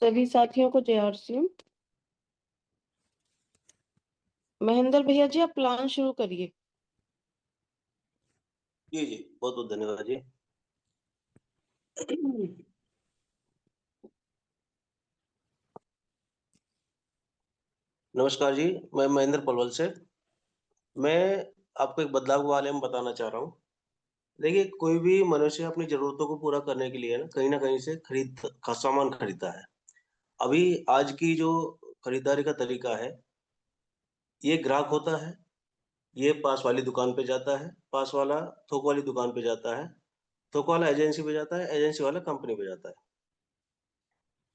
सभी साथियों को जय और सिंह। महेंद्र भैया जी, आप प्लान शुरू करिए। जी जी, बहुत बहुत धन्यवाद जी। नमस्कार जी, मैं महेंद्र पलवल से। मैं आपको एक बदलाव के बारे में बताना चाह रहा हूँ। देखिए, कोई भी मनुष्य अपनी ज़रूरतों को पूरा करने के लिए न कहीं से सामान खरीदता है। अभी आज की जो खरीदारी का तरीका है, ये ग्राहक होता है, ये पास वाली दुकान पे जाता है, पास वाला थोक वाली दुकान पे जाता है, थोक वाला एजेंसी पे जाता है, एजेंसी वाला कंपनी पे जाता है।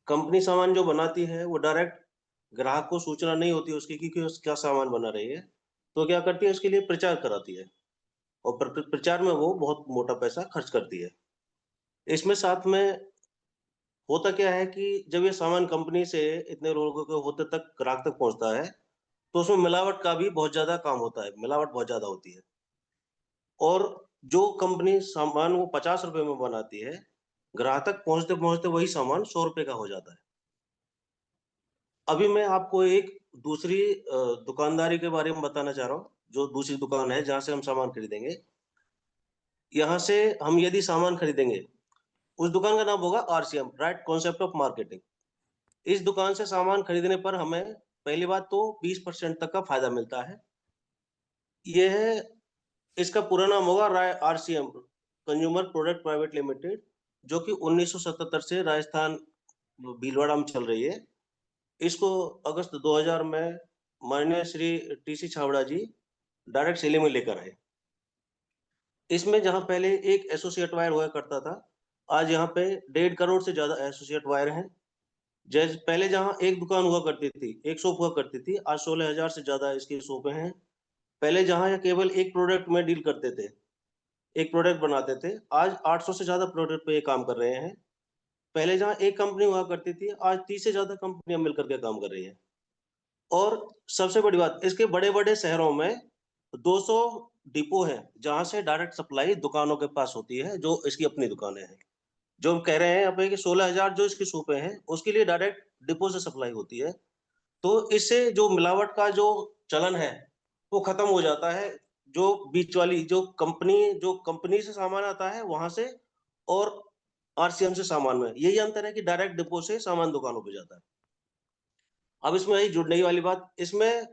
कंपनी सामान जो बनाती है, वो डायरेक्ट ग्राहक को सूचना नहीं होती उसकी कि उस क्या सामान बना रही है, तो क्या करती है उसके लिए प्रचार कराती है और प्रचार में वो बहुत मोटा पैसा खर्च करती है। इसमें साथ में होता क्या है कि जब ये सामान कंपनी से इतने लोगों के होते तक ग्राहक तक पहुँचता है, तो उसमें मिलावट का भी बहुत ज़्यादा काम होता है, मिलावट बहुत ज़्यादा होती है। और जो कंपनी सामान वो ₹50 में बनाती है, ग्राहक तक पहुँचते-पहुँचते वही सामान ₹100 का हो जाता है। अभी मैं आपको एक दूसरी दुकानदारी के बारे में बताना चाह रहा हूँ, जो दूसरी दुकान है जहाँ से हम सामान खरीदेंगे। यहाँ से हम यदि सामान खरीदेंगे, उस दुकान का नाम होगा RCM, right concept of marketing. इस दुकान से सामान खरीदने पर हमें पहली बात तो 20% तक का फ़ायदा मिलता है। यह इसका पूरा नाम होगा RCM, consumer product private limited, जो कि 1977 से राजस्थान भीलवाड़ा में चल रही है। इसको अगस्त 2000 में माननीय श्री टीसी छाबड़ा जी डायरेक्ट सेलिंग में लेकर आए। इसमें जहाँ पहले एक एसोसिएट वायर हुआ करता था, आज यहाँ पे 1.5 करोड़ से ज़्यादा एसोसिएट वायर हैं। जैसे पहले जहाँ एक दुकान हुआ करती थी, एक शॉप हुआ करती थी, आज 16,000 से ज़्यादा इसकी शॉपें हैं। पहले जहाँ ये केवल एक प्रोडक्ट में डील करते थे, एक प्रोडक्ट बनाते थे, आज 800 से ज़्यादा प्रोडक्ट पे ये काम कर रहे हैं। पहले जहाँ एक कंपनी हुआ करती थी, आज 30 से ज़्यादा कंपनियाँ मिलकर के काम कर रही हैं। और सबसे बड़ी बात, इसके बड़े-बड़े शहरों में 200 डिपो हैं, जहाँ से डायरेक्ट सप्लाई दुकानों के पास होती है, जो इसकी अपनी दुकानें हैं। जो हम कह रहे हैं यहाँ पे कि 16,000 जो इसकी शॉपें हैं, उसके लिए डायरेक्ट डिपो से सप्लाई होती है। तो इससे जो मिलावट का जो चलन है, वो खत्म हो जाता है। जो बीच वाली जो कंपनी से सामान आता है, वहाँ से और आरसीएम से सामान में, यही अंतर है कि डायरेक्ट डिपो से सामान दुकानों पे जाता है। अब इसमें यही जुड़ने की वाली बात, इसमें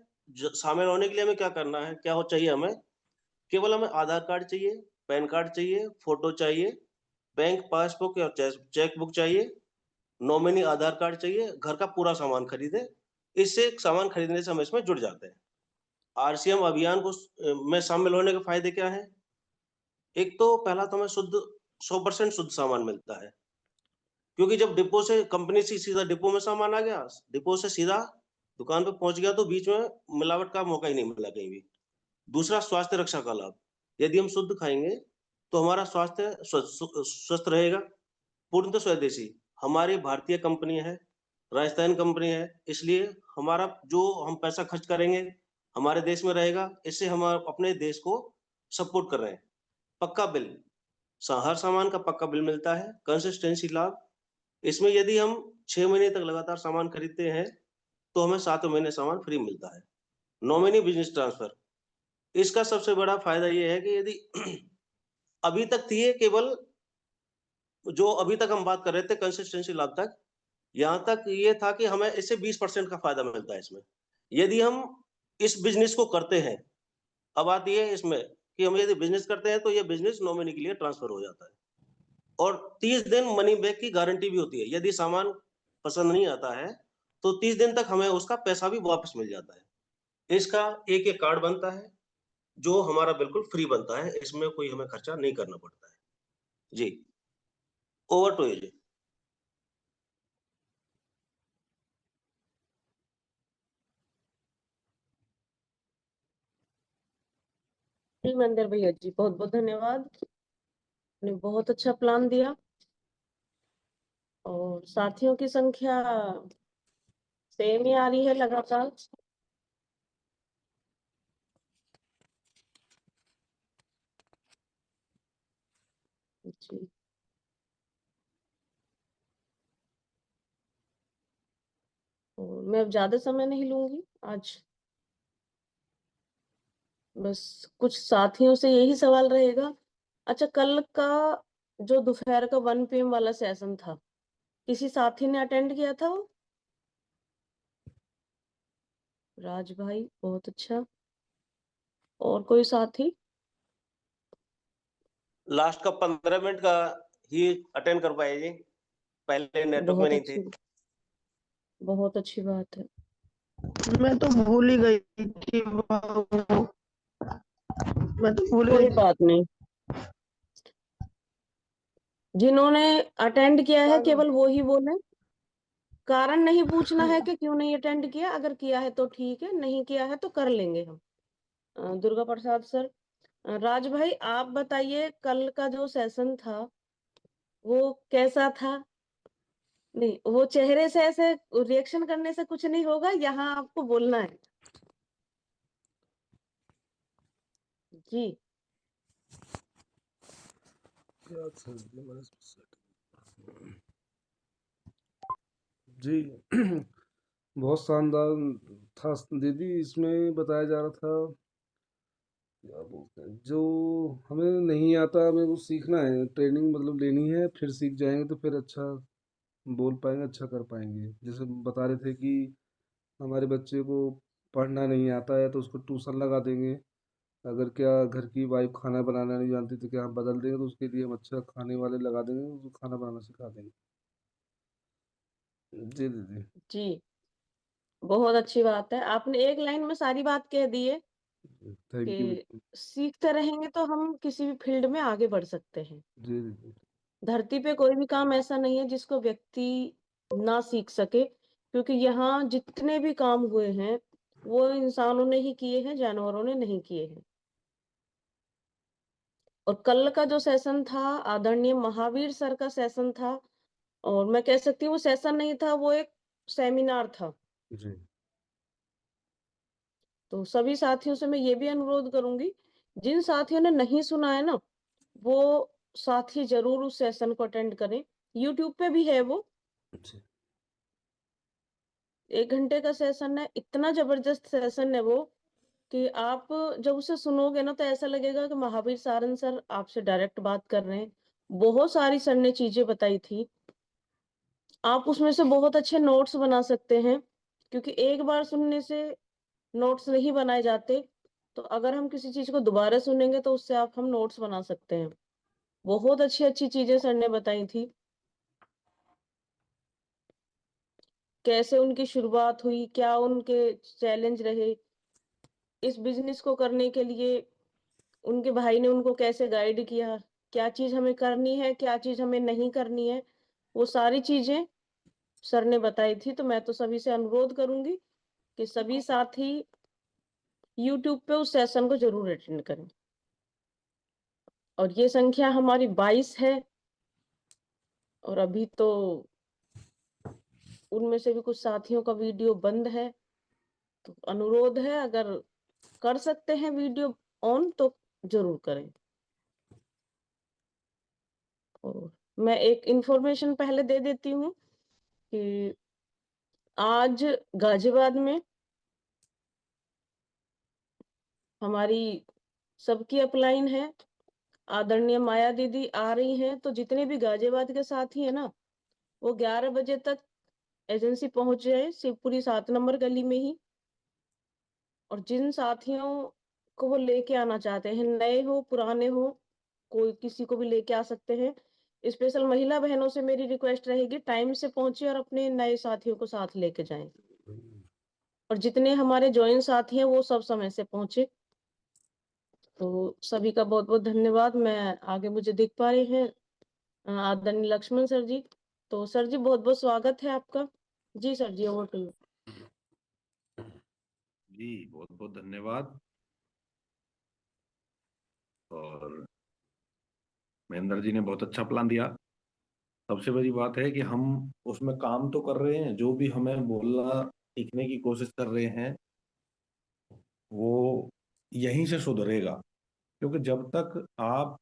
शामिल होने के लिए हमें क्या करना है, क्या हो चाहिए हमें? केवल हमें आधार कार्ड चाहिए, पैन कार्ड चाहिए, फोटो चाहिए, बैंक पासबुक या चेक बुक चाहिए, नॉमिनी आधार कार्ड चाहिए, घर का पूरा सामान खरीदे। इससे सामान खरीदने से हम इसमें जुड़ जाते हैं। आरसीएम अभियान में शामिल होने के फायदे क्या हैं? एक तो पहला तो हमें 100% शुद्ध सामान मिलता है, क्योंकि जब डिपो से कंपनी से सीधा डिपो में सामान आ गया, डिपो से सीधा दुकान पे पहुंच गया, तो बीच में मिलावट का मौका ही नहीं मिला कहीं भी। दूसरा, स्वास्थ्य रक्षा का लाभ। यदि हम शुद्ध खाएंगे तो हमारा स्वास्थ्य स्वस्थ रहेगा। पूर्णतः स्वदेशी, हमारी भारतीय कंपनी है, राजस्थान कंपनी है, इसलिए हमारा जो हम पैसा खर्च करेंगे हमारे देश में रहेगा। इससे हम अपने देश को सपोर्ट कर रहे हैं। पक्का बिल, हर सामान का पक्का बिल मिलता है। कंसिस्टेंसी लाभ, इसमें यदि हम 6 महीने तक लगातार सामान खरीदते हैं, तो हमें 7वें महीने सामान फ्री मिलता है। नॉमिनी बिजनेस ट्रांसफर, इसका सबसे बड़ा फायदा ये है कि यदि अभी तक थी ये केवल, जो अभी तक हम बात कर रहे थे कंसिस्टेंसी लाभ तक, यहाँ तक ये था कि हमें इससे 20% का फायदा मिलता है इसमें। यदि हम इस बिजनेस को करते हैं, अब बात ये है इसमें कि हम यदि बिजनेस करते हैं, तो ये बिजनेस नॉमिनी के लिए ट्रांसफर हो जाता है। और 30 दिन मनी बैक की गारंटी भी होती है। यदि सामान पसंद नहीं आता है, तो 30 दिन तक हमें उसका पैसा भी वापस मिल जाता है। इसका एक कार्ड बनता है, जो हमारा बिल्कुल फ्री बनता है, इसमें कोई हमें खर्चा नहीं करना पड़ता है। जी, ओवर टू यू जी। जी महेंद्र भैया जी, बहुत बहुत धन्यवाद। आपने बहुत अच्छा प्लान दिया और साथियों की संख्या सेम ही आ रही है लगातार। जी, मैं अब ज्यादा समय नहीं लूंगी आज। बस कुछ साथियों से यही सवाल रहेगा। अच्छा, कल का जो दोपहर का 1 PM वाला सेशन था, किसी साथी ने अटेंड किया था वो? राज भाई, बहुत अच्छा। और कोई साथी? लास्ट का 15 मिनट का ही अटेंड कर पाए जी, पहले नेटवर्क में बहुत नहीं थे। अच्छी, बहुत अच्छी बात है। मैं तो भूल ही गई थी बाबू, मैं तो भूल गई कोई थी। बात नहीं, जिन्होंने अटेंड किया है केवल वो ही बोले। कारण नहीं पूछना है कि क्यों नहीं अटेंड किया, अगर किया है तो ठीक है, नहीं किया है तो कर लेंगे हम। दुर्गा प्रसाद सर। राज भाई, आप बताइए कल का जो सेशन था वो कैसा था? नहीं, वो चेहरे से ऐसे रिएक्शन करने से कुछ नहीं होगा, यहाँ आपको बोलना है जी। जी बहुत शानदार था दीदी। इसमें बताया जा रहा था, क्या बोलते हैं, जो हमें नहीं आता हमें वो सीखना है, ट्रेनिंग मतलब लेनी है, फिर सीख जाएंगे तो फिर अच्छा बोल पाएंगे, अच्छा कर पाएंगे। जैसे बता रहे थे कि हमारे बच्चे को पढ़ना नहीं आता है तो उसको ट्यूशन लगा देंगे। अगर क्या घर की वाइफ खाना बनाना नहीं जानती तो क्या हम बदल देंगे, तो उसके लिए हम अच्छा खाने वाले लगा देंगे, उसको खाना बनाना सिखा देंगे। जी दीदी। जी, बहुत अच्छी बात है, आपने एक लाइन में सारी बात कह दी है थैंक यू कि दीदी। सीखते रहेंगे तो हम किसी भी फील्ड में आगे बढ़ सकते हैं। जी दीदी। धरती पे कोई भी काम ऐसा नहीं है जिसको व्यक्ति ना सीख सके, क्योंकि यहाँ जितने भी काम हुए हैं वो इंसानों ने ही किए हैं, जानवरों ने नहीं किए हैं। और कल का जो सेशन था आदरणीय महावीर सर का सेशन था, और मैं कह सकती हूँ वो सेशन नहीं था, वो एक सेमिनार था। जी तो सभी साथियों से मैं ये भी अनुरोध करूंगी, जिन साथियों ने नहीं सुना है ना, वो साथी जरूर उस सेशन को अटेंड करें। यूट्यूब पे भी है वो, जी 1 घंटे का सेशन है, इतना जबरदस्त सेशन है वो कि आप जब उसे सुनोगे ना तो ऐसा लगेगा कि महावीर सारन सर आपसे डायरेक्ट बात कर रहे हैं। बहुत सारी सर ने चीजें बताई थी, आप उसमें से बहुत अच्छे नोट्स बना सकते हैं, क्योंकि एक बार सुनने से नोट्स नहीं बनाए जाते। तो अगर हम किसी चीज को दोबारा सुनेंगे तो उससे आप हम नोट्स बना सकते हैं। बहुत अच्छी अच्छी चीजें सर ने बताई थी, कैसे उनकी शुरुआत हुई, क्या उनके चैलेंज रहे इस बिजनेस को करने के लिए, उनके भाई ने उनको कैसे गाइड किया, क्या चीज हमें करनी है, क्या चीज हमें नहीं करनी है, वो सारी चीजें सर ने बताई थी। तो मैं तो सभी से अनुरोध करूंगी कि सभी साथी यूट्यूब पे उस सेशन को जरूर अटेंड करें। और ये संख्या हमारी 22 है, और अभी तो उनमें से भी कुछ साथियों का वीडियो बंद है। तो अनुरोध है, अगर कर सकते हैं वीडियो ऑन तो जरूर करें। और मैं एक इंफॉर्मेशन पहले दे देती हूँ कि आज गाजियाबाद में हमारी सबकी अपलाइन है, आदरणीय माया दीदी आ रही हैं, तो जितने भी गाजियाबाद के साथी हैं ना, वो 11 बजे तक एजेंसी पहुंच जाए, शिवपुरी 7 नंबर गली में ही। और जिन साथियों को वो लेके आना चाहते हैं, नए हो पुराने हो, कोई किसी को भी लेके आ सकते हैं। स्पेशल महिला बहनों से मेरी रिक्वेस्ट रहेगी, टाइम से पहुंचे और अपने नए साथियों को साथ लेके जाएं। और जितने हमारे ज्वाइन साथी हैं वो सब समय से पहुंचे। तो सभी का बहुत बहुत धन्यवाद। मैं आगे मुझे दिख पा रहे हैं आदरणीय लक्ष्मण सर जी। तो सर जी, बहुत बहुत स्वागत है आपका। जी सर जी, ओवर टू यू। जी बहुत बहुत धन्यवाद। और महेंद्र जी ने बहुत अच्छा प्लान दिया। सबसे बड़ी बात है कि हम उसमें काम तो कर रहे हैं, जो भी हमें बोलना सीखने की कोशिश कर रहे हैं वो यहीं से सुधरेगा। क्योंकि जब तक आप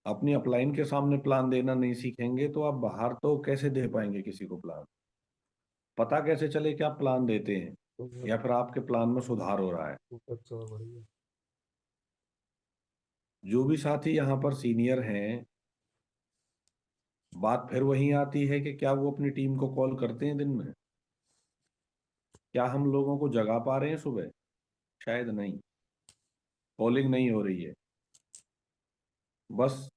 अपनी अपलाइन के सामने प्लान देना नहीं सीखेंगे तो आप बाहर तो कैसे दे पाएंगे किसी को प्लान। पता कैसे चले कि आप प्लान देते हैं या फिर आपके प्लान में सुधार हो रहा है? अच्छा, बढ़िया। जो भी साथी यहाँ पर सीनियर हैं, बात फिर वही आती है कि क्या वो अपनी टीम को कॉल करते हैं दिन में? क्या हम लोगों को जगा पा रहे हैं सुबह? शायद नहीं, कॉलिंग नहीं हो रही है। बस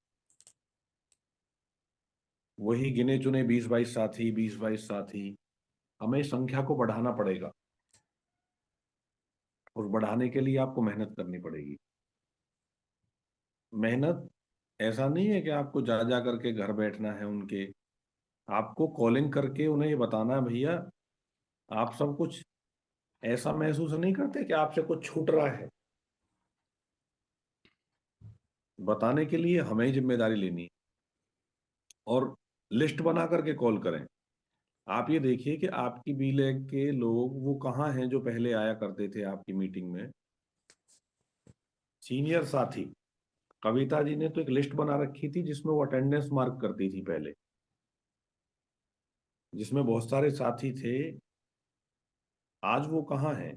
वही गिने चुने 20-22 साथी, हमें संख्या को बढ़ाना पड़ेगा और बढ़ाने के लिए आपको मेहनत करनी पड़ेगी। मेहनत ऐसा नहीं है कि आपको जा जा करके घर बैठना है उनके, आपको कॉलिंग करके उन्हें ये बताना है, भैया आप सब कुछ ऐसा महसूस नहीं करते कि आपसे कुछ छूट रहा है। बताने के लिए हमें ही जिम्मेदारी लेनी है और लिस्ट बना करके कॉल करें। आप ये देखिए कि आपकी बीलेग के लोग वो कहाँ हैं जो पहले आया करते थे आपकी मीटिंग में। सीनियर साथी कविता जी ने तो एक लिस्ट बना रखी थी जिसमें वो अटेंडेंस मार्क करती थी पहले, जिसमें बहुत सारे साथी थे। आज वो कहाँ हैं?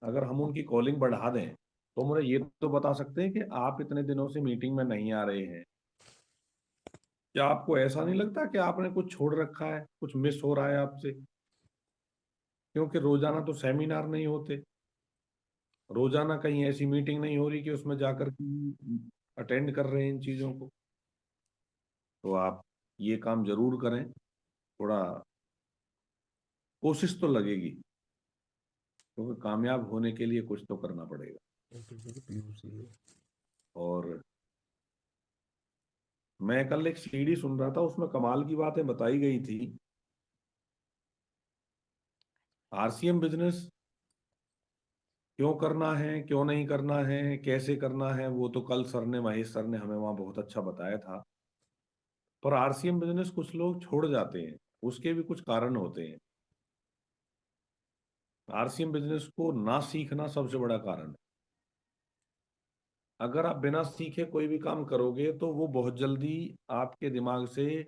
अगर हम उनकी कॉलिंग बढ़ा दें तो मुझे ये तो बता सकते हैं कि आप इतने दिनों से मीटिंग में नहीं आ रहे हैं। क्या आपको ऐसा नहीं लगता कि आपने कुछ छोड़ रखा है, कुछ मिस हो रहा है आपसे? क्योंकि रोजाना तो सेमिनार नहीं होते, रोजाना कहीं ऐसी मीटिंग नहीं हो रही कि उसमें जाकर अटेंड कर रहे हैं इन चीजों को। तो आप ये काम जरूर करें, थोड़ा कोशिश तो लगेगी, क्योंकि कामयाब होने के लिए कुछ तो करना पड़ेगा। और मैं कल एक सीडी सुन रहा था, उसमें कमाल की बातें बताई गई थी। आरसीएम बिजनेस क्यों करना है, क्यों नहीं करना है, कैसे करना है, वो तो कल सर ने, महेश सर ने हमें वहां बहुत अच्छा बताया था। पर आरसीएम बिजनेस कुछ लोग छोड़ जाते हैं, उसके भी कुछ कारण होते हैं। आरसीएम बिजनेस को ना सीखना सबसे बड़ा कारण है। अगर आप बिना सीखे कोई भी काम करोगे तो वो बहुत जल्दी आपके दिमाग से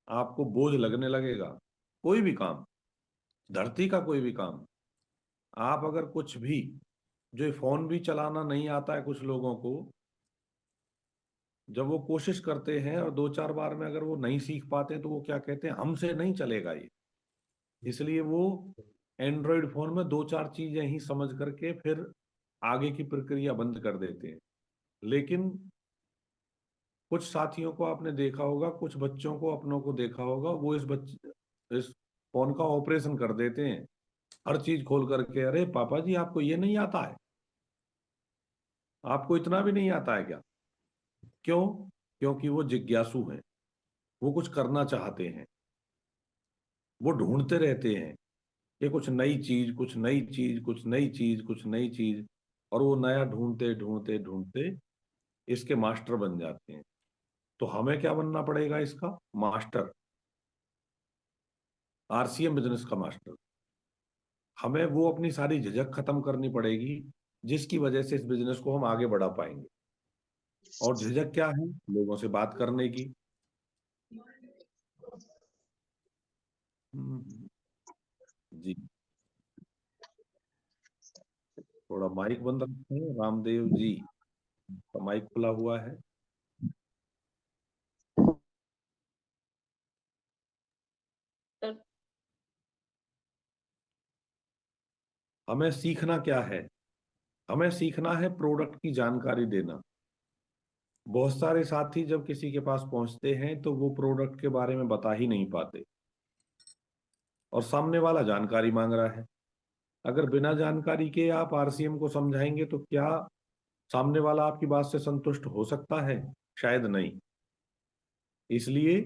आपको बोझ लगने लगेगा। कोई भी काम, धरती का कोई भी काम, आप अगर कुछ भी, जो फोन भी चलाना नहीं आता है कुछ लोगों को, जब वो कोशिश करते हैं और 2-4 बार में अगर वो नहीं सीख पाते तो वो क्या कहते हैं, हमसे नहीं चलेगा ये। इसलिए वो एंड्रॉयड फोन में 2-4 चीजें ही समझ करके फिर आगे की प्रक्रिया बंद कर देते हैं। लेकिन कुछ साथियों को आपने देखा होगा, कुछ बच्चों को अपनों को देखा होगा, वो इस फोन का ऑपरेशन कर देते हैं, हर चीज खोल करके। अरे पापा जी आपको ये नहीं आता है? आपको इतना भी नहीं आता है क्या? क्यों? क्योंकि वो जिज्ञासु हैं, वो कुछ करना चाहते हैं, वो ढूंढते रहते हैं कि कुछ नई चीज, कुछ नई चीज, कुछ नई चीज, कुछ नई चीज, और वो नया ढूंढते ढूंढते ढूंढते इसके मास्टर बन जाते हैं। तो हमें क्या बनना पड़ेगा? इसका मास्टर, आरसीएम बिजनेस का मास्टर। हमें वो अपनी सारी झिझक खत्म करनी पड़ेगी जिसकी वजह से इस बिजनेस को हम आगे बढ़ा पाएंगे। और झिझक क्या है? लोगों से बात करने की। हम्म, जी, थोड़ा माइक बंद रखें रामदेव जी, का माइक खुला हुआ है। सर, हमें सीखना क्या है? हमें सीखना है प्रोडक्ट की जानकारी देना। बहुत सारे साथी जब किसी के पास पहुंचते हैं तो वो प्रोडक्ट के बारे में बता ही नहीं पाते, और सामने वाला जानकारी मांग रहा है। अगर बिना जानकारी के आप आरसीएम को समझाएंगे तो क्या सामने वाला आपकी बात से संतुष्ट हो सकता है? शायद नहीं। इसलिए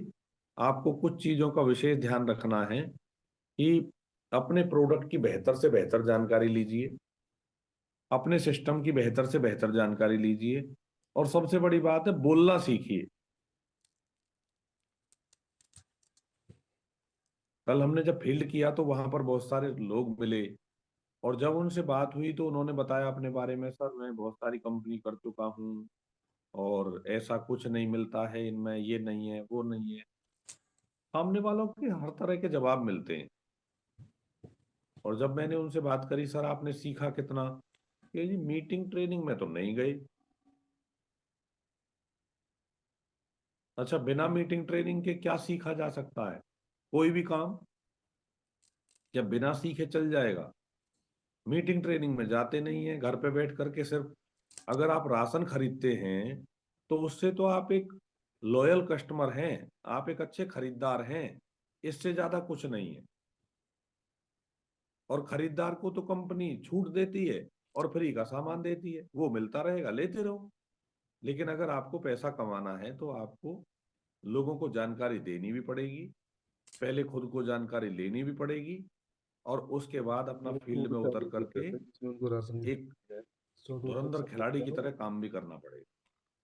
आपको कुछ चीजों का विशेष ध्यान रखना है कि अपने प्रोडक्ट की बेहतर से बेहतर जानकारी लीजिए, अपने सिस्टम की बेहतर से बेहतर जानकारी लीजिए, और सबसे बड़ी बात है, बोलना सीखिए। कल हमने जब फील्ड किया तो वहां पर बहुत सारे लोग मिले, और जब उनसे बात हुई तो उन्होंने बताया अपने बारे में, सर मैं बहुत सारी कंपनी कर चुका हूँ और ऐसा कुछ नहीं मिलता है इनमें, ये नहीं है, वो नहीं है। सामने वालों के हर तरह के जवाब मिलते हैं, और जब मैंने उनसे बात करी, सर आपने सीखा कितना, कि जी मीटिंग ट्रेनिंग में तो नहीं गए। अच्छा, बिना मीटिंग ट्रेनिंग के क्या सीखा जा सकता है? कोई भी काम जब बिना सीखे चल जाएगा। मीटिंग ट्रेनिंग में जाते नहीं है, घर पे बैठ करके सिर्फ, अगर आप राशन खरीदते हैं तो उससे तो आप एक लॉयल कस्टमर हैं, आप एक अच्छे खरीदार हैं, इससे ज्यादा कुछ नहीं है। और खरीदार को तो कंपनी छूट देती है और फ्री का सामान देती है, वो मिलता रहेगा, लेते रहो। लेकिन अगर आपको पैसा कमाना है तो आपको लोगों को जानकारी देनी भी पड़ेगी, पहले खुद को जानकारी लेनी भी पड़ेगी, और उसके बाद अपना फील्ड में उतर करके जिसमें उनको राशन एक है, 14 तक धुरंधर सब कुछ खिलाड़ी दिया की होगा। तरह काम भी करना पड़ेगा।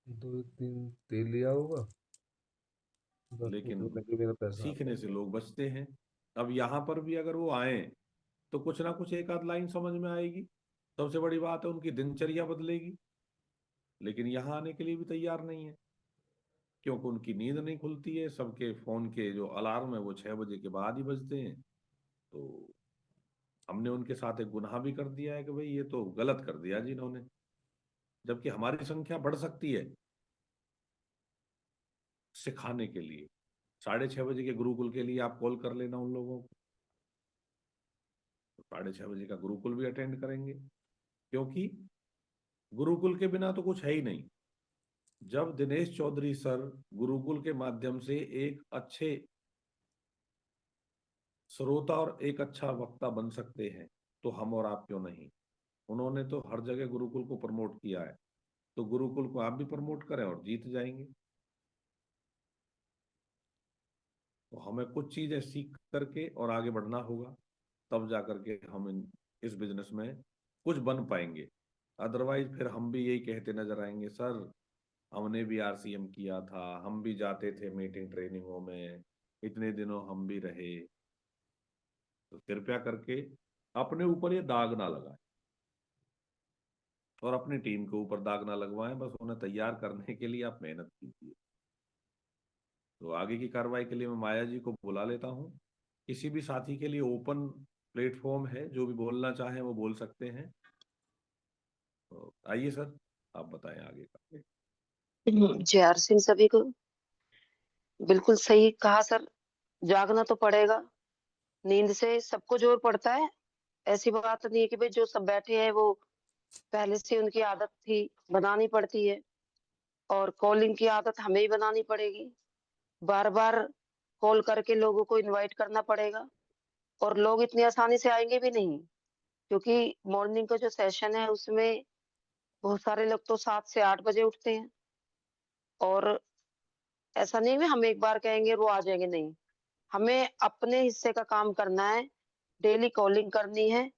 2 दिन तेल लिया होगा, बस लेकिन उसमें लगे मेरा पैसा आता सीखने है। से लोग बचते हैं। अब यहाँ पर भी अगर वो आए तो कुछ ना कुछ एक आध लाइन समझ में आएगी। सबसे बड़ी बात है उनकी दिनचर्या बदलेगी। लेकिन यहाँ आने के लिए भी तैयार नहीं है, क्योंकि उनकी नींद नहीं खुलती है, सबके फोन के जो अलार्म है वो 6 बजे के बाद ही बजते हैं। तो हमने उनके साथ एक गुनाह भी कर दिया है कि भाई ये तो गलत कर दिया जी इन्होंने, जबकि हमारी संख्या बढ़ सकती है सिखाने के लिए। 6:30 बजे के गुरुकुल के लिए आप कॉल कर लेना उन लोगों को, तो 6:30 बजे का गुरुकुल भी अटेंड करेंगे। क्योंकि गुरुकुल के बिना तो कुछ है ही नहीं। जब दिनेश चौधरी सर गुरुकुल के माध्यम से एक अच्छे श्रोता और एक अच्छा वक्ता बन सकते हैं, तो हम और आप क्यों नहीं? उन्होंने तो हर जगह गुरुकुल को प्रमोट किया है, तो गुरुकुल को आप भी प्रमोट करें और जीत जाएंगे। तो हमें कुछ चीजें सीख करके और आगे बढ़ना होगा, तब जा करके हम इस बिजनेस में कुछ बन पाएंगे। अदरवाइज फिर हम भी यही कहते नजर आएंगे, सर हमने भी आरसीएम किया था, हम भी जाते थे मीटिंग ट्रेनिंगों में, इतने दिनों हम भी रहे। तो कृपया करके अपने ऊपर ये दाग ना लगाएं और अपनी टीम के ऊपर दाग ना लगवाएं, बस उन्हें तैयार करने के लिए आप मेहनत कीजिए। तो आगे की कार्रवाई के लिए मैं माया जी को बुला लेता हूँ। किसी भी साथी के लिए ओपन प्लेटफॉर्म है, जो भी बोलना चाहें वो बोल सकते हैं। तो आइए सर, आप बताएं आगे का। जय हर सिंह सभी को। बिल्कुल सही कहा सर, जागना तो पड़ेगा। नींद से सबको जोर पड़ता है। ऐसी बात नहीं है कि भाई जो सब बैठे हैं वो पहले से उनकी आदत थी, बनानी पड़ती है। और कॉलिंग की आदत हमें ही बनानी पड़ेगी। बार बार कॉल करके लोगों को इनवाइट करना पड़ेगा। और लोग इतनी आसानी से आएंगे भी नहीं, क्योंकि मॉर्निंग का जो सेशन है उसमें बहुत सारे लोग तो 7 से 8 बजे उठते हैं। और ऐसा नहीं है हम एक बार कहेंगे वो आ जाएंगे, नहीं। हमें अपने हिस्से का काम करना है, डेली कॉलिंग करनी है।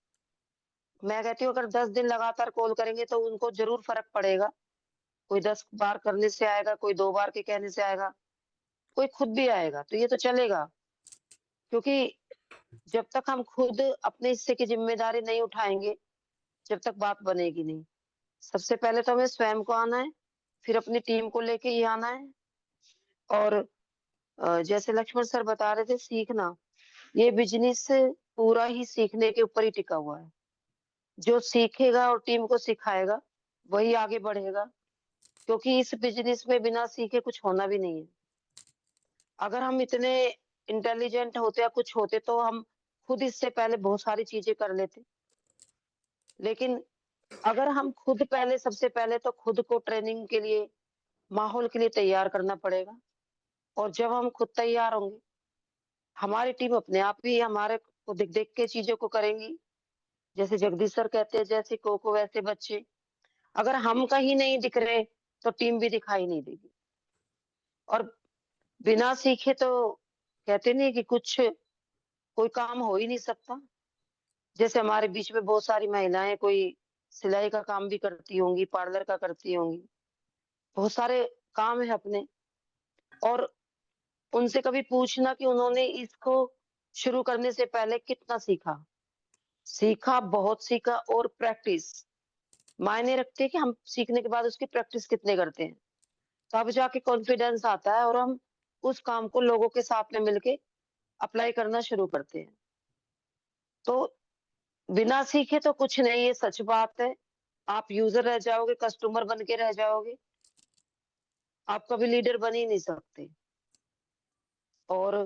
मैं कहती हूँ अगर 10 दिन लगातार कॉल करेंगे तो उनको जरूर फर्क पड़ेगा। कोई 10 बार करने से आएगा, कोई 2 बार के कहने से आएगा, कोई खुद भी आएगा, तो ये तो चलेगा। क्योंकि जब तक हम खुद अपने हिस्से की जिम्मेदारी नहीं उठाएंगे, जब तक बात बनेगी नहीं। सबसे पहले तो हमें स्वयं को आना है, फिर अपनी टीम को लेके ही आना है। और जैसे लक्ष्मण सर बता रहे थे, सीखना, ये बिजनेस पूरा ही सीखने के ऊपर ही टिका हुआ है। जो सीखेगा और टीम को सिखाएगा वही आगे बढ़ेगा। क्योंकि इस बिजनेस में बिना सीखे कुछ होना भी नहीं है। अगर हम इतने इंटेलिजेंट होते या कुछ होते तो हम खुद इससे पहले बहुत सारी चीजें कर लेते। लेकिन अगर हम खुद पहले, सबसे पहले तो खुद को ट्रेनिंग के लिए, माहौल के लिए तैयार करना पड़ेगा। और जब हम खुद तैयार होंगे, हमारी टीम अपने आप ही हमारे को देख देख के चीजों को करेंगी। जैसे जगदीश सर कहते हैं, जैसे कोको वैसे बच्चे। अगर हम कहीं नहीं दिख रहे तो टीम भी दिखाई नहीं देगी। और बिना सीखे तो कहते नहीं कि कुछ कोई काम हो ही नहीं सकता। जैसे हमारे बीच में बहुत सारी महिलाएं, कोई सिलाई का काम भी करती होंगी, पार्लर का करती होंगी, बहुत सारे काम है अपने। और उनसे कभी पूछना कि उन्होंने इसको शुरू करने से पहले कितना सीखा। सीखा, बहुत सीखा। और प्रैक्टिस मायने रखती है कि हम सीखने के बाद उसकी प्रैक्टिस कितने करते हैं। तब जाके कॉन्फिडेंस आता है और हम उस काम को लोगों के साथ में मिलके अप्लाई करना शुरू करते हैं। तो बिना सीखे तो कुछ नहीं, ये सच बात है। आप यूजर रह जाओगे, कस्टमर बन के रह जाओगे, आप कभी लीडर बन ही नहीं सकते। और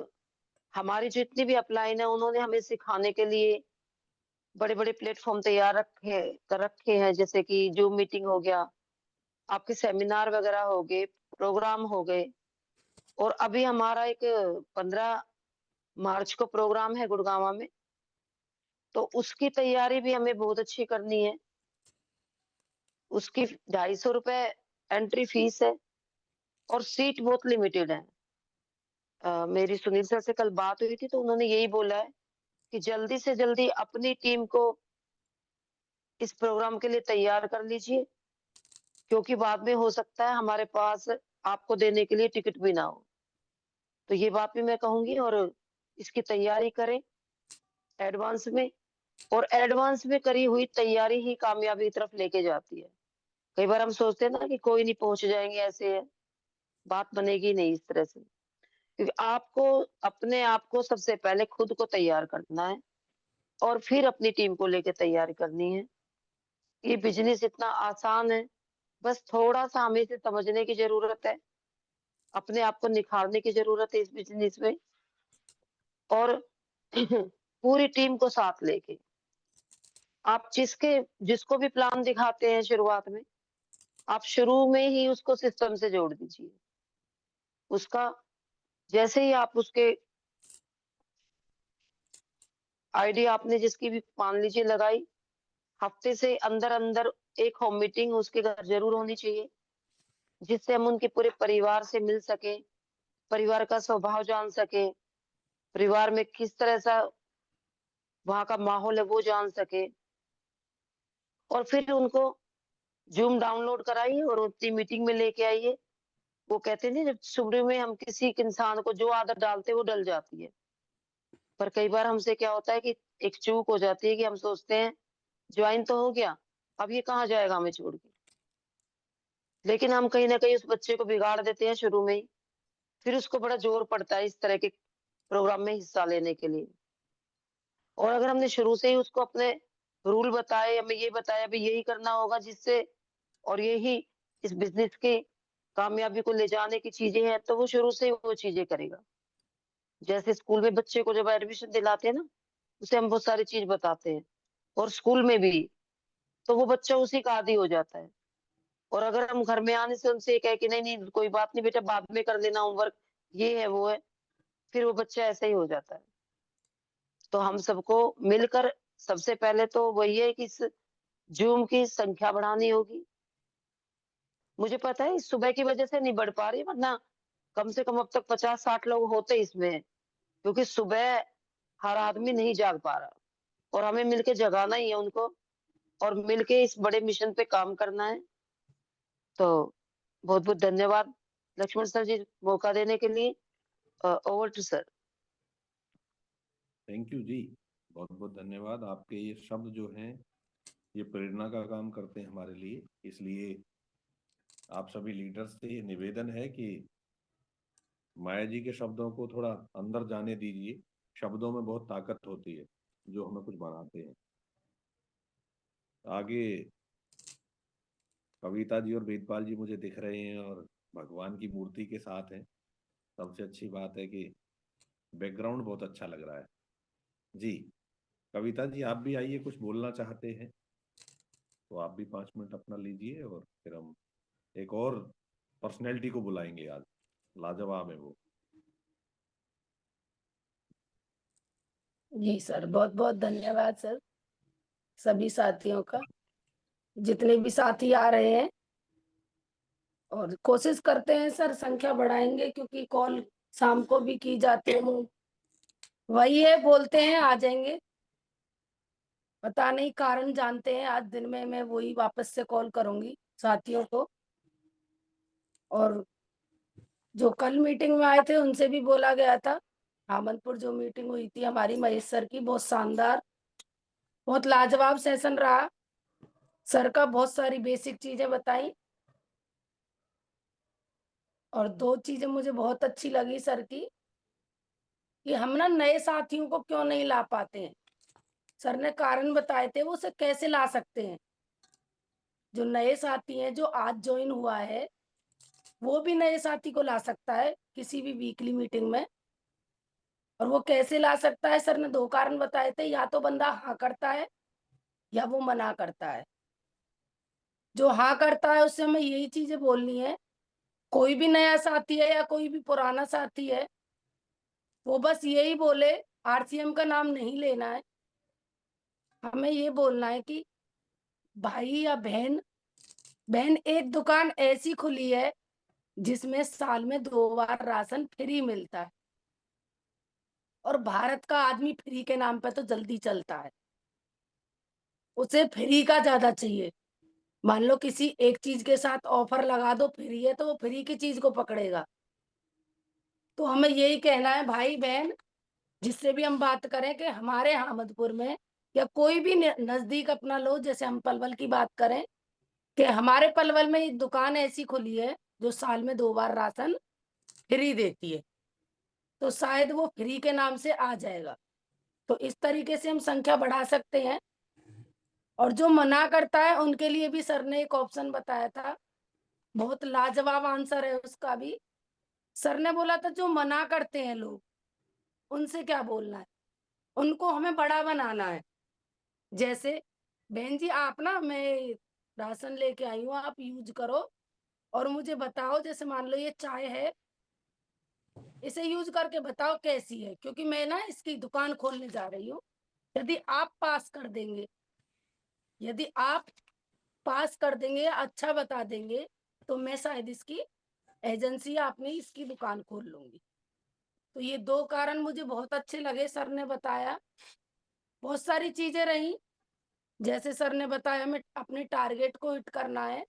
हमारी जितनी भी अपलाइन है, उन्होंने हमें सिखाने के लिए बड़े बड़े प्लेटफॉर्म तैयार रखे हैं, जैसे कि जूम मीटिंग हो गया, आपके सेमिनार वगैरह हो गए, प्रोग्राम हो गए। और अभी हमारा एक 15 मार्च को प्रोग्राम है गुड़गांव में, तो उसकी तैयारी भी हमें बहुत अच्छी करनी है। उसकी 250 रुपए एंट्री फीस है और सीट बहुत लिमिटेड है। मेरी सुनील सर से कल बात हुई थी, तो उन्होंने यही बोला है कि जल्दी से जल्दी अपनी टीम को इस प्रोग्राम के लिए तैयार कर लीजिए, क्योंकि बाद में हो सकता है हमारे पास आपको देने के लिए टिकट भी ना हो। तो ये बात भी मैं कहूंगी, और इसकी तैयारी करें एडवांस में। और एडवांस में करी हुई तैयारी ही कामयाबी की तरफ लेके जाती है। कई बार हम सोचते हैं ना कि कोई नहीं, पहुंच जाएंगे, ऐसे है, बात बनेगी नहीं इस तरह से। क्योंकि आपको अपने आप को सबसे पहले खुद को तैयार करना है और फिर अपनी टीम को लेके तैयारी करनी है। ये बिजनेस इतना आसान है, बस थोड़ा सा हमें इसे समझने की जरूरत है, अपने आप को निखारने की जरूरत है इस बिजनेस में। और पूरी टीम को साथ लेके आप जिसको भी प्लान दिखाते हैं शुरुआत में, आप शुरू में ही उसको सिस्टम से जोड़ दीजिए। उसका जैसे ही आप उसके आईडी आपने जिसकी भी मान लीजिए लगाई, हफ्ते से अंदर अंदर एक होम मीटिंग उसके घर जरूर होनी चाहिए, जिससे हम उनके पूरे परिवार से मिल सके, परिवार का स्वभाव जान सके, परिवार में किस तरह सा वहां का माहौल है वो जान सके। और फिर उनको जूम डाउनलोड कराइए और उतनी मीटिंग में लेके आइए। वो कहते हैं ना, जब शुरू में हम किसी एक इंसान को जो आदत डालते हैं वो डल जाती है। पर कई बार हमसे क्या होता है कि एक चूक हो जाती है कि हम सोचते हैं ज्वाइन तो हो गया, अब ये कहाँ जाएगा हमें छोड़ के। लेकिन हम कहीं ना कहीं उस बच्चे को बिगाड़ देते हैं शुरू में ही। फिर उसको बड़ा जोर पड़ता है इस तरह के प्रोग्राम में हिस्सा लेने के लिए। और अगर हमने शुरू से ही उसको अपने रूल बताए, हमें ये बताया भी यही करना होगा, जिससे और यही इस बिजनेस के कामयाबी को ले जाने की चीजें हैं, तो वो शुरू से ही वो चीजें करेगा। जैसे स्कूल में बच्चे को जब एडमिशन दिलाते हैं ना, उसे हम बहुत सारी चीज बताते हैं, और स्कूल में भी, तो वो बच्चा उसी का आदी हो जाता है। और अगर हम घर में आने से उनसे कहे कि नहीं नहीं कोई बात नहीं बेटा, बाद में कर लेना होमवर्क, ये है वो है, फिर वो बच्चा ऐसा ही हो जाता है। तो हम सबको मिलकर सबसे पहले तो वही है कि इस जूम की संख्या बढ़ानी होगी। मुझे पता है इस सुबह की वजह से नहीं बढ़ पा रही, वरना कम से कम अब तक 50-60 लोग होते इसमें, क्योंकि सुबह हर आदमी नहीं जाग पा रहा, और हमें मिलके जगाना ही है उनको, और मिलके इस बड़े मिशन पे काम करना है। तो बहुत बहुत धन्यवाद लक्ष्मण सर जी मौका देने के लिए। Over to sir. Thank you जी, बहुत बहुत धन्यवाद। आपके ये शब्द जो हैं ये प्रेरणा का काम करते हैं हमारे लिए। इसलिए आप सभी लीडर्स से ये निवेदन है कि माया जी के शब्दों को थोड़ा अंदर जाने दीजिए। शब्दों में बहुत ताकत होती है जो हमें कुछ बनाते हैं। आगे कविता जी और वेदपाल जी मुझे दिख रहे हैं और भगवान की मूर्ति के साथ हैं। सबसे अच्छी बात है कि बैकग्राउंड बहुत अच्छा लग रहा है जी। कविता जी आप भी आइए, कुछ बोलना चाहते हैं तो आप भी 5 मिनट अपना लीजिए, और फिर हम एक और पर्सनैलिटी को बुलाएंगे आज, लाजवाब है वो। जी सर, बहुत बहुत धन्यवाद सर सभी साथियों का, जितने भी साथी आ रहे हैं। और कोशिश करते हैं सर संख्या बढ़ाएंगे, क्योंकि कॉल शाम को भी की जाती है, वही है बोलते हैं आ जाएंगे, पता नहीं कारण जानते हैं। आज दिन में मैं वही वापस से कॉल करूंगी साथियों को। और जो कल मीटिंग में आए थे उनसे भी बोला गया था, हामनपुर जो मीटिंग हुई थी हमारी महेश सर की, बहुत शानदार, बहुत लाजवाब सेशन रहा। सर का बहुत सारी बेसिक चीजें बताई, और 2 चीजें मुझे बहुत अच्छी लगी सर की, कि हम ना नए साथियों को क्यों नहीं ला पाते हैं। सर ने कारण बताए थे, वो उसे कैसे ला सकते हैं। जो नए साथी हैं, जो आज ज्वाइन हुआ है, वो भी नए साथी को ला सकता है किसी भी वीकली मीटिंग में। और वो कैसे ला सकता है, सर ने 2 कारण बताए थे, या तो बंदा हाँ करता है या वो मना करता है। जो हाँ करता है उससे हमें यही चीजें बोलनी है, कोई भी नया साथी है या कोई भी पुराना साथी है, वो बस यही बोले, आरसीएम का नाम नहीं लेना है। हमें ये बोलना है कि भाई या बहन, एक दुकान ऐसी खुली है जिसमें साल में 2 बार राशन फ्री मिलता है, और भारत का आदमी फ्री के नाम पे तो जल्दी चलता है, उसे फ्री का ज्यादा चाहिए। मान लो किसी एक चीज के साथ ऑफर लगा दो, फ्री है, तो वो फ्री की चीज को पकड़ेगा। तो हमें यही कहना है भाई बहन, जिससे भी हम बात करें, कि हमारे अहमदपुर में या कोई भी नजदीक अपना लो, जैसे हम पलवल की बात करें, कि हमारे पलवल में एक दुकान ऐसी खुली है जो साल में 2 बार राशन फ्री देती है, तो शायद वो फ्री के नाम से आ जाएगा। तो इस तरीके से हम संख्या बढ़ा सकते हैं। और जो मना करता है उनके लिए भी सर ने एक ऑप्शन बताया था, बहुत लाजवाब आंसर है उसका भी। सर ने बोला था जो मना करते हैं लोग, उनसे क्या बोलना है, उनको हमें बड़ा बनाना है। जैसे बहन जी, आप ना, मैं राशन लेके आई हूँ, आप यूज करो और मुझे बताओ, जैसे मान लो ये चाय है, इसे यूज करके बताओ कैसी है, क्योंकि मैं ना इसकी दुकान खोलने जा रही हूँ। यदि आप पास कर देंगे, यदि आप पास कर देंगे या अच्छा बता देंगे, तो मैं शायद इसकी एजेंसी या अपनी इसकी दुकान खोल लूंगी। तो ये 2 कारण मुझे बहुत अच्छे लगे, सर ने बताया। बहुत सारी चीजें रही, जैसे सर ने बताया हमें अपने टारगेट को हिट करना है।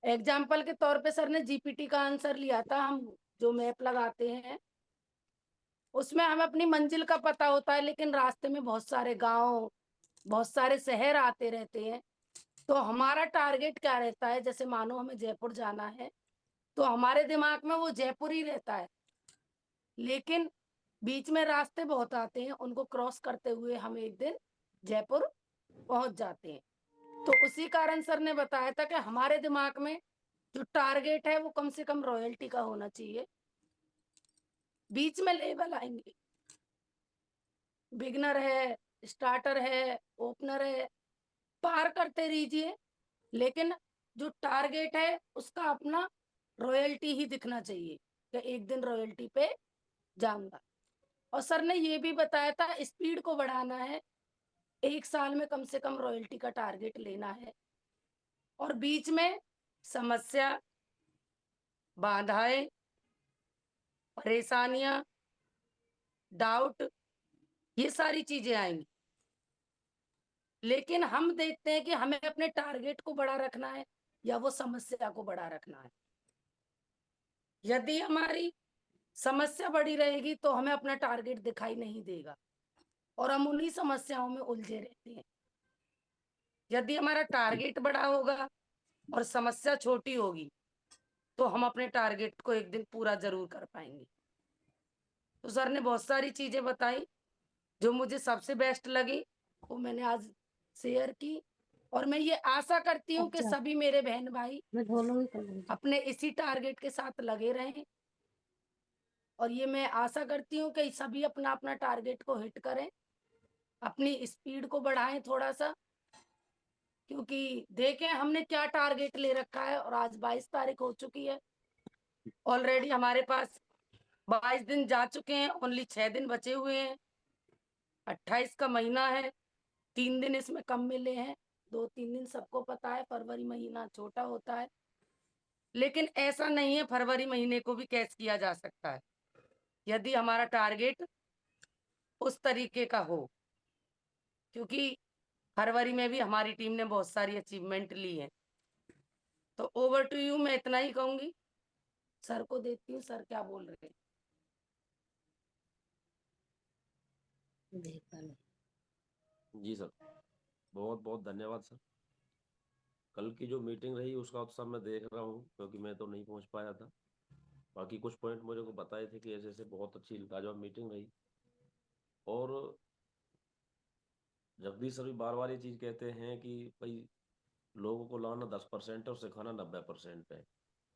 एग्जाम्पल के तौर पे सर ने जीपीटी का आंसर लिया था। हम जो मैप लगाते हैं उसमें हमें अपनी मंजिल का पता होता है, लेकिन रास्ते में बहुत सारे गांव, बहुत सारे शहर आते रहते हैं। तो हमारा टारगेट क्या रहता है, जैसे मानो हमें जयपुर जाना है, तो हमारे दिमाग में वो जयपुर ही रहता है, लेकिन बीच में रास्ते बहुत आते हैं, उनको क्रॉस करते हुए हम एक दिन जयपुर पहुंच जाते हैं। तो उसी कारण सर ने बताया था कि हमारे दिमाग में जो टारगेट है वो कम से कम रॉयल्टी का होना चाहिए। बीच में लेवल आएंगे, बिगनर है, स्टार्टर है, ओपनर है, पार करते रहिए, लेकिन जो टारगेट है उसका अपना रॉयल्टी ही दिखना चाहिए, कि एक दिन रॉयल्टी पे जाऊंगा। और सर ने ये भी बताया था स्पीड को बढ़ाना है, 1 साल में कम से कम रॉयल्टी का टारगेट लेना है। और बीच में समस्या, बाधाएं, परेशानियां, डाउट, ये सारी चीजें आएंगी, लेकिन हम देखते हैं कि हमें अपने टारगेट को बड़ा रखना है या वो समस्या को बड़ा रखना है। यदि हमारी समस्या बड़ी रहेगी तो हमें अपना टारगेट दिखाई नहीं देगा और हम उन्हीं समस्याओं में उलझे रहते हैं। यदि हमारा टारगेट बड़ा होगा और समस्या छोटी होगी, तो हम अपने टारगेट को एक दिन पूरा जरूर कर पाएंगे। तो सर ने बहुत सारी चीजें बताई, जो मुझे सबसे बेस्ट लगी वो मैंने आज शेयर की। और मैं ये आशा करती हूँ कि सभी मेरे बहन भाई अपने इसी टारगेट के साथ लगे रहें। और ये मैं आशा करती हूँ कि सभी अपना अपना टारगेट को हिट करें, अपनी स्पीड को बढ़ाएं थोड़ा सा, क्योंकि देखें हमने क्या टारगेट ले रखा है। और आज 22 तारीख हो चुकी है, ऑलरेडी हमारे पास 22 दिन जा चुके हैं, ओनली 6 दिन बचे हुए हैं। 28 का महीना है, 3 दिन इसमें कम मिले हैं, 2-3 दिन सबको पता है, फरवरी महीना छोटा होता है, लेकिन ऐसा नहीं है, फरवरी महीने को भी कैच किया जा सकता है यदि हमारा टारगेट उस तरीके का हो। क्योंकि फरवरी में भी हमारी टीम ने बहुत सारी अचीवमेंट ली है। तो ओवर टू यू, मैं इतना ही कहूंगी। सर को देती हूँ, सर क्या बोल रहे हैं। जी सर, बहुत बहुत धन्यवाद सर। कल की जो मीटिंग रही उसका उत्साह मैं देख रहा हूँ, क्योंकि मैं तो नहीं पहुंच पाया था। बाकी कुछ पॉइंट मुझे को बताए थे कि ऐसे ऐसे बहुत अच्छी लाजवाब मीटिंग रही। और जगदीश सर भी बार-बार ये चीज़ कहते हैं कि भई लोगों को लाना 10% है और सिखाना 90% है।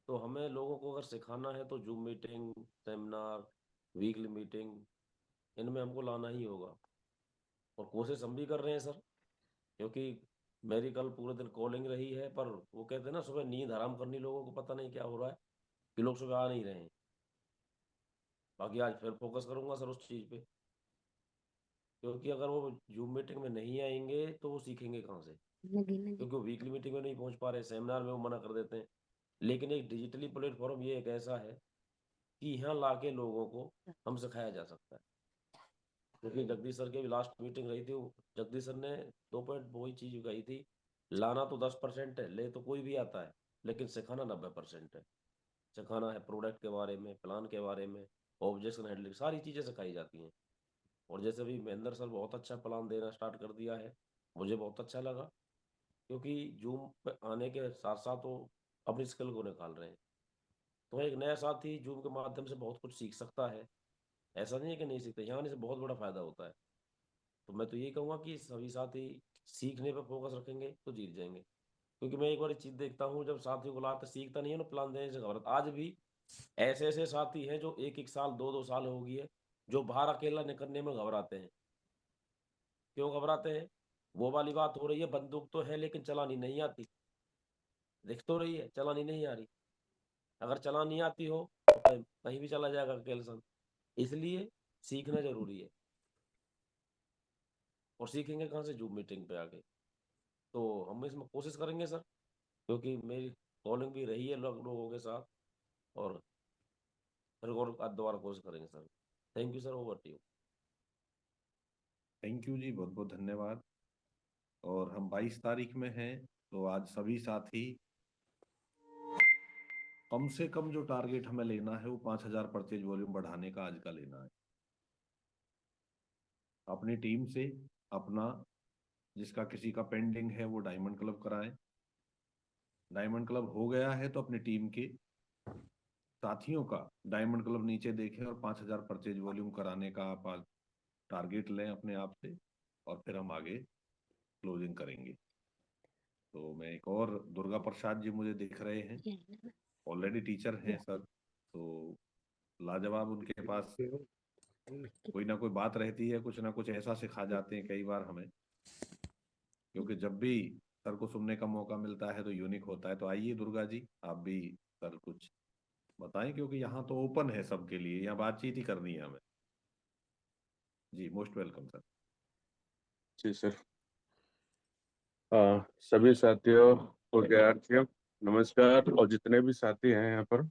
तो हमें लोगों को अगर सिखाना है तो zoom meeting, seminar, weekly meeting इनमें हमको लाना ही होगा। और कोशिश हम भी कर रहे हैं सर, क्योंकि मेरी कल पूरे दिन कॉलिंग रही है, पर वो कहते हैं ना सुबह नींद हराम करनी, लोगों को पता नहीं क्या हो रहा है कि लोग सुबह आ नहीं रहे हैं। बाकी आज फिर फोकस करूँगा सर उस चीज़ पे, क्योंकि अगर वो ज़ूम मीटिंग में नहीं आएँगे तो वो सीखेंगे कहाँ से? क्योंकि वो वीकली मीटिंग में नहीं पहुँच पा रहे, सेमिनार में वो मना कर देते हैं। लेकिन एक डिजिटली प्लेटफ़ॉर्म ये एक ऐसा है कि यहाँ लाके लोगों को हम सिखाया जा सकता है। क्योंकि जगदीश सर की भी लास्ट मीटिंग रही थी, जगदीश सर ने 2 पॉइंट वही चीज़ कही थी, लाना तो 10% है, ले तो कोई भी आता है, लेकिन सिखाना 90% है। सिखाना है प्रोडक्ट के बारे में, प्लान के बारे में, ऑब्जेक्शन हैंडलिंग, सारी चीज़ें सिखाई जाती हैं। और जैसे अभी महेंद्र सर बहुत अच्छा प्लान देना स्टार्ट कर दिया है, मुझे बहुत अच्छा लगा, क्योंकि ज़ूम पे आने के साथ-साथ वो अपनी स्किल को निखार रहे हैं। तो एक नया साथी ज़ूम के माध्यम से बहुत कुछ सीख सकता है, ऐसा नहीं है कि नहीं सीखता, यहाँ आने से बहुत बड़ा फ़ायदा होता है। तो मैं तो यही कहूँगा कि सभी साथी सीखने पे फोकस रखेंगे तो जीत जाएँगे। क्योंकि मैं एक बार एक चीज़ देखता हूँ, जब साथियों को लाते सीखता नहीं है ना, प्लान देने से घबराता। आज भी ऐसे-ऐसे साथी हैं जो 1-1 साल, 2-2 साल हो गई है, जो बाहर अकेला निकलने में घबराते हैं। क्यों घबराते हैं? वो वाली बात हो रही है, बंदूक तो है लेकिन चलानी नहीं आती। दिख तो रही है, चलानी नहीं आ रही। अगर चलानी आती हो तो कहीं भी चला जाएगा अकेले संग। इसलिए सीखना ज़रूरी है। और सीखेंगे कहाँ से? ज़ूम मीटिंग पे आके। तो हम इसमें कोशिश करेंगे सर, क्योंकि मेरी कॉलिंग भी रही है लोगों के साथ, और फिर और आज दोबारा कोशिश करेंगे sir. Thank you sir, over to you. Thank you जी, बहुत बहुत धन्यवाद। और हम 22 तारीख में हैं, तो आज सभी साथी कम से कम जो टारगेट हमें लेना है वो 5000 परचेज वॉल्यूम बढ़ाने का आज का लेना है। अपनी टीम से अपना, जिसका किसी का पेंडिंग है वो डायमंड क्लब कराए। डायमंड क्लब हो गया है तो अपनी टीम के साथियों का डायमंड क्लब नीचे देखें और 5000 परचेज वॉल्यूम कराने का आप आज टारगेट लें अपने आप से, और फिर हम आगे क्लोजिंग करेंगे। तो मैं एक और, दुर्गा प्रसाद जी मुझे दिख रहे हैं, ऑलरेडी टीचर हैं सर, तो लाजवाब, उनके पास कोई ना कोई बात रहती है, कुछ ना कुछ ऐसा सिखा जाते हैं कई बार हमें, क्योंकि जब भी सर को सुनने का मौका मिलता है तो यूनिक होता है। तो आइए दुर्गा जी, आप भी सर कुछ बताएं, क्योंकि यहाँ तो ओपन है सबके लिए, यहाँ बातचीत ही करनी है हमें। जी, मोस्ट वेलकम सर। जी सर। सभी साथियों और विद्यार्थियों नमस्कार, और जितने भी साथी हैं यहाँ पर,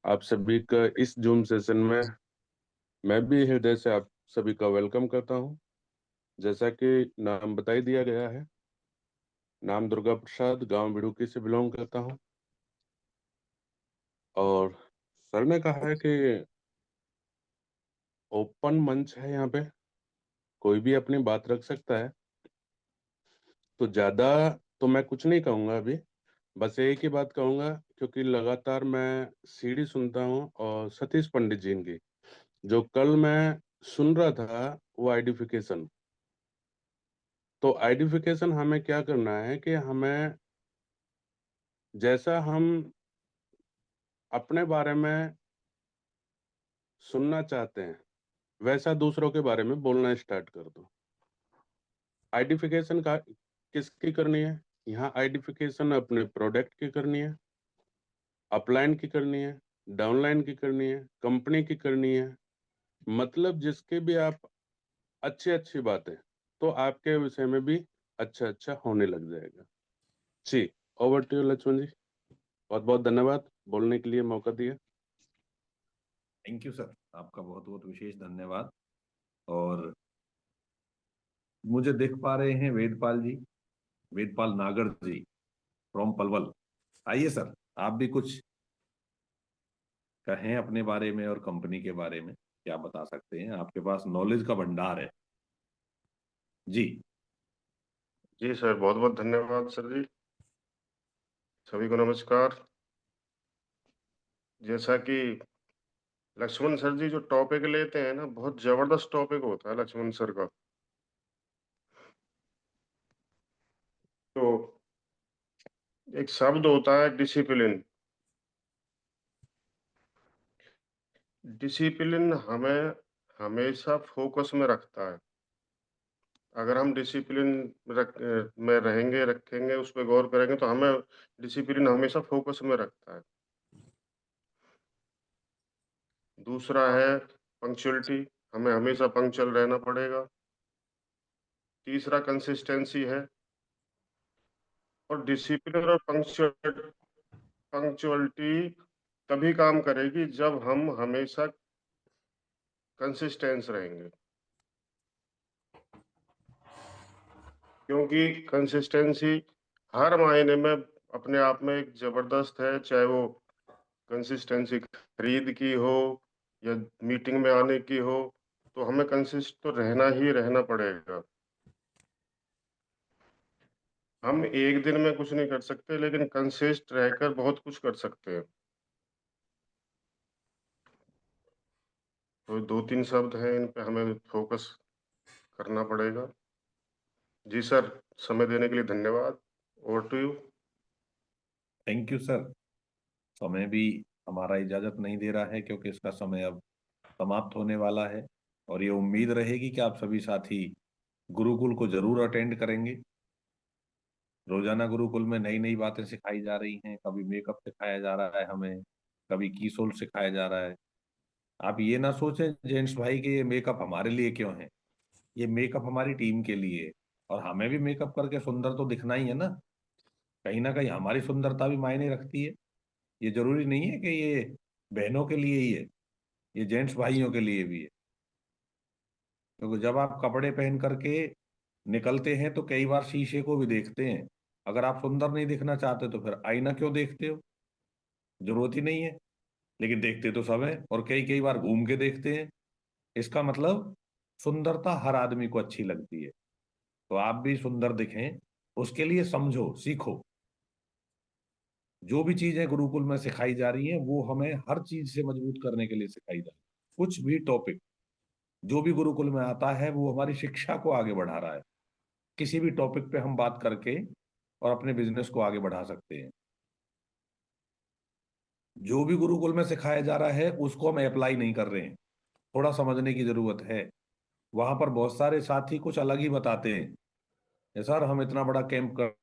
आप सभी का इस जूम सेशन में मैं भी हृदय से आप सभी का वेलकम करता हूँ। जैसा कि नाम बता ही दिया गया है, नाम दुर्गा प्रसाद, गांव बिड़ुकी से बिलोंग करता हूँ। और सर ने कहा है कि ओपन मंच है, यहाँ पे कोई भी अपनी बात रख सकता है। तो ज्यादा तो मैं कुछ नहीं कहूंगा अभी, बस एक ही बात कहूंगा, क्योंकि लगातार मैं सीडी सुनता हूँ और सतीश पंडित जी की जो कल मैं सुन रहा था वो आइडेंटिफिकेशन। तो आइडेंटिफिकेशन हमें क्या करना है कि हमें, जैसा हम अपने बारे में सुनना चाहते हैं वैसा दूसरों के बारे में बोलना स्टार्ट कर दो। आइडेंटिफिकेशन का किसकी करनी है? यहाँ आइडेंटिफिकेशन अपने प्रोडक्ट की करनी है, अपलाइन की करनी है, डाउनलाइन की करनी है, कंपनी की करनी है, मतलब जिसके भी आप अच्छी बातें, तो आपके विषय में भी अच्छा होने लग जाएगा। जी, ओवर टू यू लक्ष्मण जी, बहुत बहुत धन्यवाद बोलने के लिए मौका दिया। थैंक यू सर, आपका बहुत बहुत विशेष धन्यवाद। और मुझे देख पा रहे हैं वेदपाल जी, वेदपाल नागर जी फ्रॉम पलवल। आइए सर, आप भी कुछ कहें अपने बारे में और कंपनी के बारे में, क्या बता सकते हैं? आपके पास नॉलेज का भंडार है जी। जी सर, बहुत बहुत धन्यवाद सर जी। सभी को नमस्कार। जैसा कि लक्ष्मण सर जी जो टॉपिक लेते हैं ना, बहुत जबरदस्त टॉपिक होता है लक्ष्मण सर का। एक शब्द होता है डिसिप्लिन। डिसिप्लिन हमें हमेशा फोकस में रखता है। अगर हम डिसिप्लिन में रहेंगे, रखेंगे, उस पे गौर करेंगे तो हमें डिसिप्लिन हमेशा फोकस में रखता है। दूसरा है पंक्चुअलिटी, हमें हमेशा पंक्चुअल रहना पड़ेगा। तीसरा कंसिस्टेंसी है। और डिसिप्लिन और पंक्चुअलिटी तभी काम करेगी जब हम हमेशा कंसिस्टेंस रहेंगे, क्योंकि कंसिस्टेंसी हर मायने में अपने आप में एक जबरदस्त है, चाहे वो कंसिस्टेंसी खरीद की हो या मीटिंग में आने की हो, तो हमें कंसिस्ट तो रहना ही रहना पड़ेगा। हम एक दिन में कुछ नहीं कर सकते, लेकिन कंसिस्ट रहकर बहुत कुछ कर सकते हैं। तो 2-3 शब्द हैं, इन पे हमें फोकस करना पड़ेगा। जी सर, समय देने के लिए धन्यवाद। Over to you. Thank you sir. समय भी हमारा इजाजत नहीं दे रहा है क्योंकि इसका समय अब समाप्त होने वाला है, और ये उम्मीद रहेगी कि आप सभी साथी गुरुकुल को जरूर अटेंड करेंगे। रोजाना गुरुकुल में नई नई बातें सिखाई जा रही हैं, कभी मेकअप सिखाया जा रहा है हमें, कभी कीसोल सिखाया जा रहा है। आप ये ना सोचें जेंट्स भाई कि ये मेकअप हमारे लिए क्यों है, ये मेकअप हमारी टीम के लिए है, और हमें भी मेकअप करके सुंदर तो दिखना ही है ना कहीं हमारी सुंदरता भी मायने रखती है। ये जरूरी नहीं है कि ये बहनों के लिए ही है, ये जेंट्स भाइयों के लिए भी है। क्योंकि जब आप कपड़े पहन करके निकलते हैं तो कई बार शीशे को भी देखते हैं। अगर आप सुंदर नहीं दिखना चाहते तो फिर आईना क्यों देखते हो, जरूरत ही नहीं है। लेकिन देखते तो सब है, और कई कई बार घूम के देखते हैं। इसका मतलब सुंदरता हर आदमी को अच्छी लगती है, तो आप भी सुंदर दिखें उसके लिए समझो, सीखो। जो भी चीजें गुरुकुल में सिखाई जा रही हैं वो हमें हर चीज से मजबूत करने के लिए सिखाई जा रही है। कुछ भी टॉपिक जो भी गुरुकुल में आता है वो हमारी शिक्षा को आगे बढ़ा रहा है। किसी भी टॉपिक पे हम बात करके और अपने बिजनेस को आगे बढ़ा सकते हैं। जो भी गुरुकुल में सिखाया जा रहा है उसको हम अप्लाई नहीं कर रहे हैं, थोड़ा समझने की जरूरत है। वहां पर बहुत सारे साथी कुछ अलग ही बताते हैं। सर हम इतना बड़ा कैंप कर